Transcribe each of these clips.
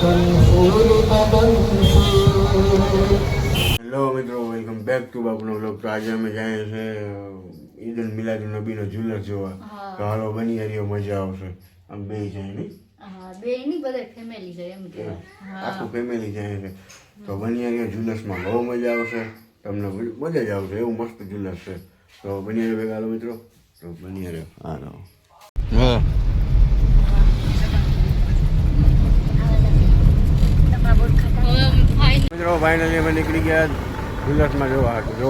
Hello મિત્રો, welcome back to બાપુનો vlog. તો આજે અમે જઈએ છીએ ઈદુલ મિલાદુન નબીનો ઝુલર જોવા. તો હાલો બની રહ્યો, મજા આવશે. આમ બે જાય નહીં, આખું ફેમિલી જાય છે. તો બની રહ્યો ઝુલસમાં બહુ મજા આવશે, તમને મજા જ આવશે. એવું મસ્ત ઝુલસ છે. તો બની રહ્યો ભેગા હાલો મિત્રો. તો બની રહ્યો હાલો. હા મિત્રો, ફાઇનલી અમે નીકળી ગયા ઝુલસમાં જોવા હતું. જો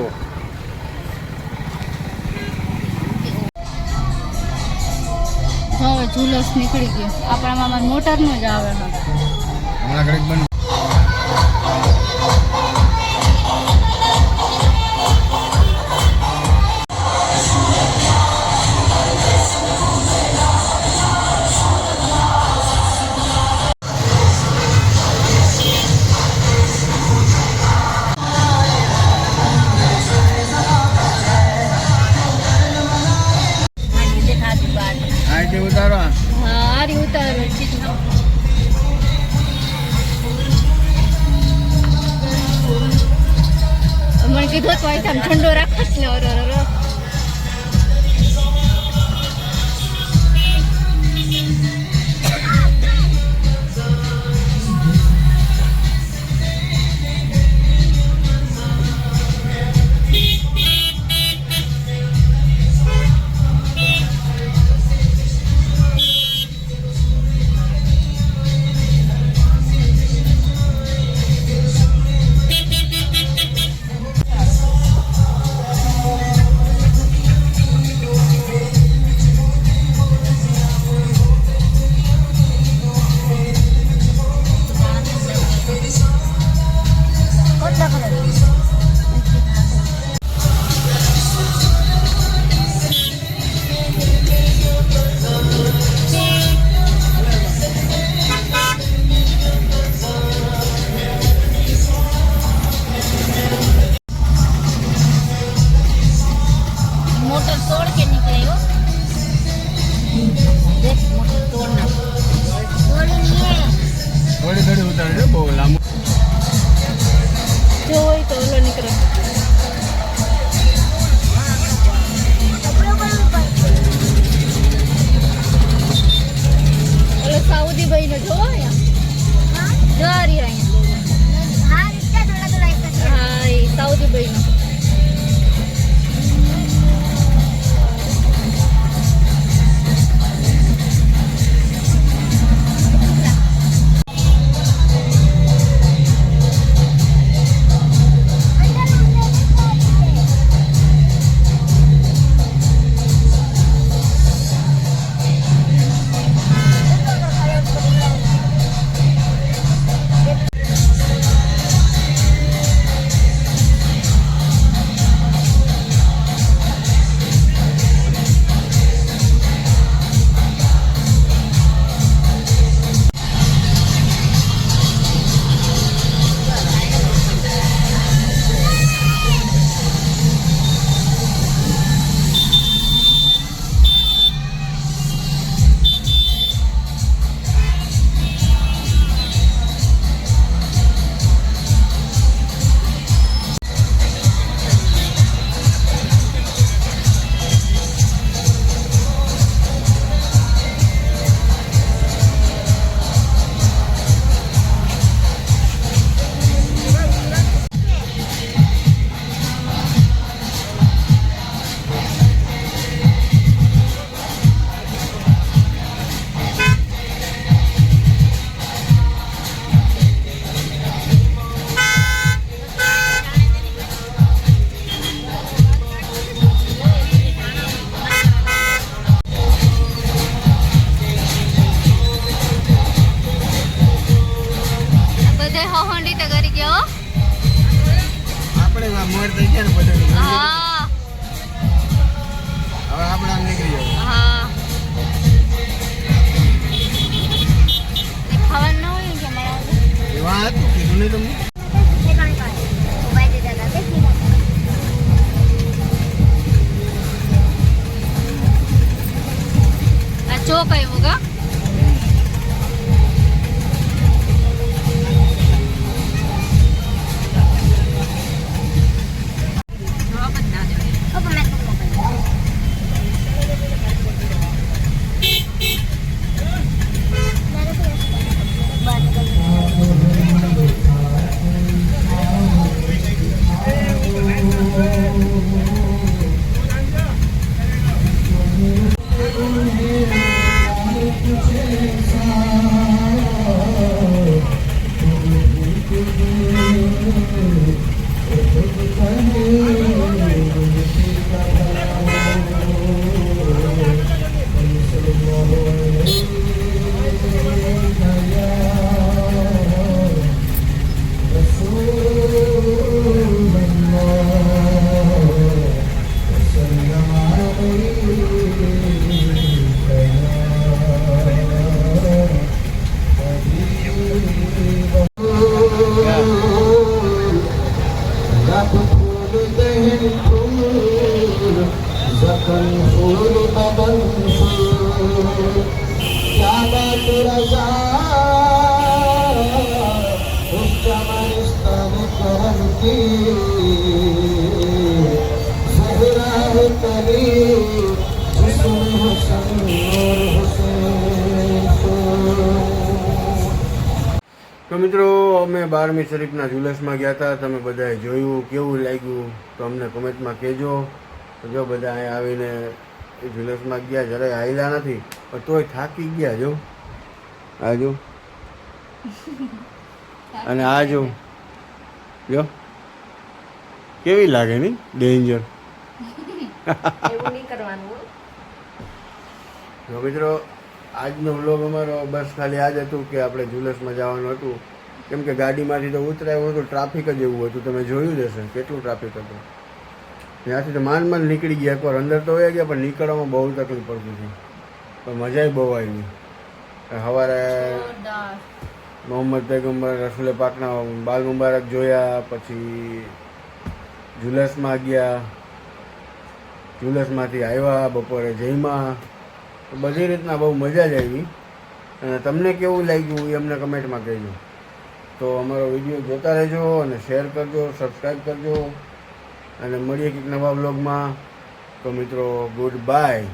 હવે ઝુલસ નીકળી ગયો. આપણા મામા મોટર નો જ આવે. હમણાં ઘડીક બંધ. ઉતારો હારી ઉતારો મને કીધું તો આમ ઠંડો રાખસ ને. સાઉદી ભાઈ નો જોવો હા એ સાઉદી ભાઈ નો. ચોક આવ્યું કા पूरी बदन से क्या बात रजा उस चमनिस्तान करम की ज़हरा है कली जिसमें हुस्न और हुसैन તો મિત્રો અમે 12મી શરીફના ઝુલસમાં ગયા હતા. તમે બધાએ જોયું, કેવું લાગ્યું તો અમને કોમેન્ટમાં કહેજો. તો જો બધા અહીંયા આવીને એ ઝુલસમાં ગયા, જરાય હાયલા નથી પણ તોય થાકી ગયા. જો આ જો અને આ જો કેવી લાગે નહીં? ડેન્જર. એવું નહીં કરવાનું. તો મિત્રો આજનો વ્લોગ અમારો બસ ખાલી આ જ હતું કે આપણે ઝુલસમાં જવાનું હતું. કેમ કે ગાડીમાંથી તો ઉતરાયું હતું, ટ્રાફિક જ એવું હતું. તમે જોયું જ હશે કેટલું ટ્રાફિક હતું. ત્યાંથી તો માંડ નીકળી ગયા. એકવાર અંદર તો વયા ગયા પણ નીકળવામાં બહુ તકલીફ પડતી હતી. પણ મજા બહુ આવી. સવારે મોહમ્મદ પૈગંબર રસૂલે પાકના બાલ મુબારક જોયા, પછી ઝુલસમાં ગયા, ઝુલસમાંથી આવ્યા, બપોરે જમ્યા. તો બધી રીતના બહુ મજા જ આવી. અને તમને કેવું લાગ્યું એ અમને કમેન્ટમાં કહેજો. તો અમારો વિડીયો જોતા રહેજો અને શેર કરજો, સબસ્ક્રાઈબ કરજો અને મળીએ કંઈક નવા વ્લોગમાં. તો મિત્રો ગુડ બાય.